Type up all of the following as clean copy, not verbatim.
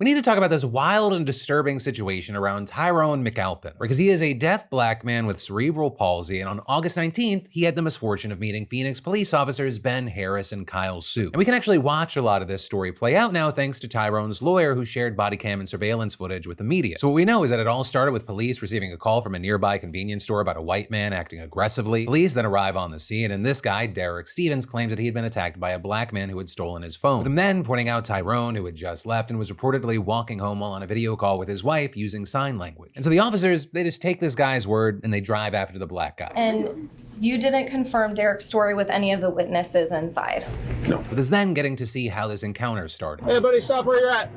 We need to talk about this wild and disturbing situation around Tyron McAlpin, because he is a deaf black man with cerebral palsy, and on August 19th, he had the misfortune of meeting Phoenix police officers Ben Harris and Kyle Sue. And we can actually watch a lot of this story play out now thanks to Tyron's lawyer, who shared body cam and surveillance footage with the media. So what we know is that it all started with police receiving a call from a nearby convenience store about a white man acting aggressively. Police then arrive on the scene, and this guy, Derek Stevens, claims that he had been attacked by a black man who had stolen his phone. With him then pointing out Tyron, who had just left and was reportedly walking home while on a video call with his wife using sign language. And so the officers, they just take this guy's word and they drive after the black guy. And you didn't confirm Derek's story with any of the witnesses inside? No. With us then getting to see how this encounter started. Hey buddy, stop where you're at.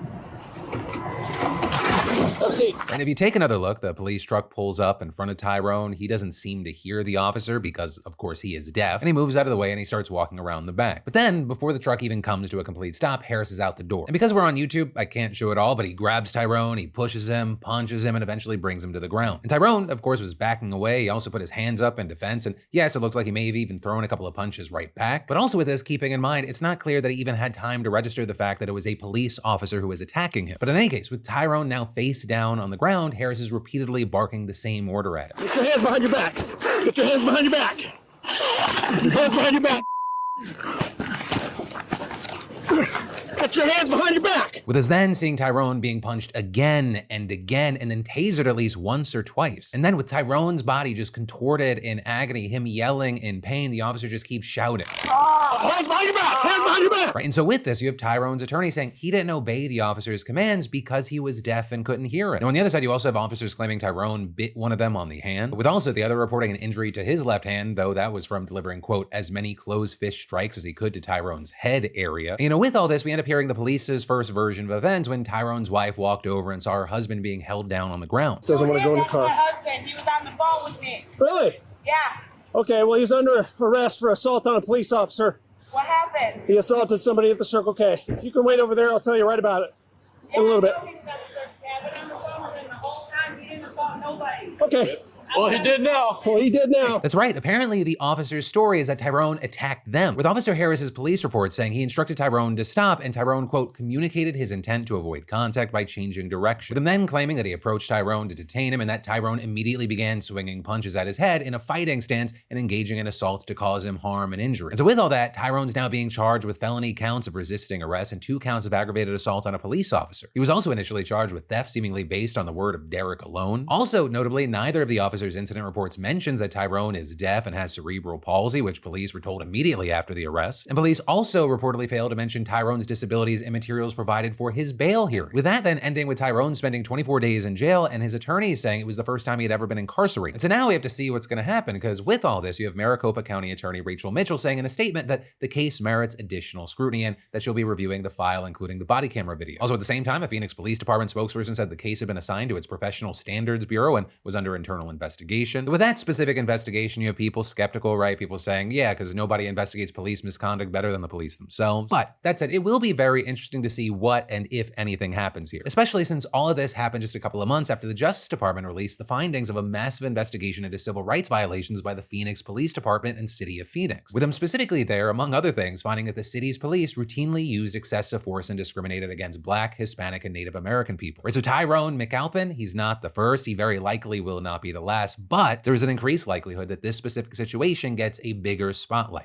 Have a seat. And if you take another look, the police truck pulls up in front of Tyron. He doesn't seem to hear the officer because, of course, he is deaf. And he moves out of the way and he starts walking around the back. But then, before the truck even comes to a complete stop, Harris is out the door. And because we're on YouTube, I can't show it all, but he grabs Tyron, he pushes him, punches him, and eventually brings him to the ground. And Tyron, of course, was backing away. He also put his hands up in defense. And yes, it looks like he may have even thrown a couple of punches right back. But also with this, keeping in mind, it's not clear that he even had time to register the fact that it was a police officer who was attacking him. But in any case, with Tyron now face down on the ground, Harris is repeatedly barking the same order at him. Get your hands behind your back. Get your hands behind your back. Get your hands behind your back. Get your hands behind your back. With us then seeing Tyron being punched again and again and then tasered at least once or twice. And then with Tyron's body just contorted in agony, him yelling in pain, the officer just keeps shouting. Hands behind your back. Hands behind your back. Right, and so with this, you have Tyron's attorney saying he didn't obey the officer's commands because he was deaf and couldn't hear it. And on the other side, you also have officers claiming Tyron bit one of them on the hand, with also the other reporting an injury to his left hand, though that was from delivering, quote, as many closed fist strikes as he could to Tyron's head area. And, you know, with all this, we end up hearing the police's first version of events when Tyron's wife walked over and saw her husband being held down on the ground. Doesn't want to go in the car. My husband, he was on the phone with me. Really? Yeah. Okay, well, he's under arrest for assault on a police officer. What happened? He assaulted somebody at the Circle K. You can wait over there. I'll tell you right about it in a little bit. He's got the cabin on the phone, and the whole time he didn't assault nobody. Okay. Well, he did now. Well, he did now. That's right. Apparently, the officer's story is that Tyron attacked them, with Officer Harris's police report saying he instructed Tyron to stop, and Tyron, quote, communicated his intent to avoid contact by changing direction, with him then claiming that he approached Tyron to detain him and that Tyron immediately began swinging punches at his head in a fighting stance and engaging in assaults to cause him harm and injury. And so with all that, Tyron's now being charged with felony counts of resisting arrest and 2 counts of aggravated assault on a police officer. He was also initially charged with theft, seemingly based on the word of Derek alone. Also, notably, neither of the officers' incident reports mentions that Tyron is deaf and has cerebral palsy, which police were told immediately after the arrest. And police also reportedly failed to mention Tyron's disabilities and materials provided for his bail hearing. With that then ending with Tyron spending 24 days in jail and his attorney saying it was the first time he had ever been incarcerated. And so now we have to see what's going to happen, because with all this, you have Maricopa County Attorney Rachel Mitchell saying in a statement that the case merits additional scrutiny and that she'll be reviewing the file, including the body camera video. Also at the same time, a Phoenix Police Department spokesperson said the case had been assigned to its Professional Standards Bureau and was under internal investigation. With that specific investigation, you have people skeptical, right? People saying, yeah, because nobody investigates police misconduct better than the police themselves. But that said, it will be very interesting to see what and if anything happens here, especially since all of this happened just a couple of months after the Justice Department released the findings of a massive investigation into civil rights violations by the Phoenix Police Department and City of Phoenix. With them specifically there, among other things, finding that the city's police routinely used excessive force and discriminated against Black, Hispanic, and Native American people. Right, so Tyron McAlpin, he's not the first, he very likely will not be the last, but there is an increased likelihood that this specific situation gets a bigger spotlight.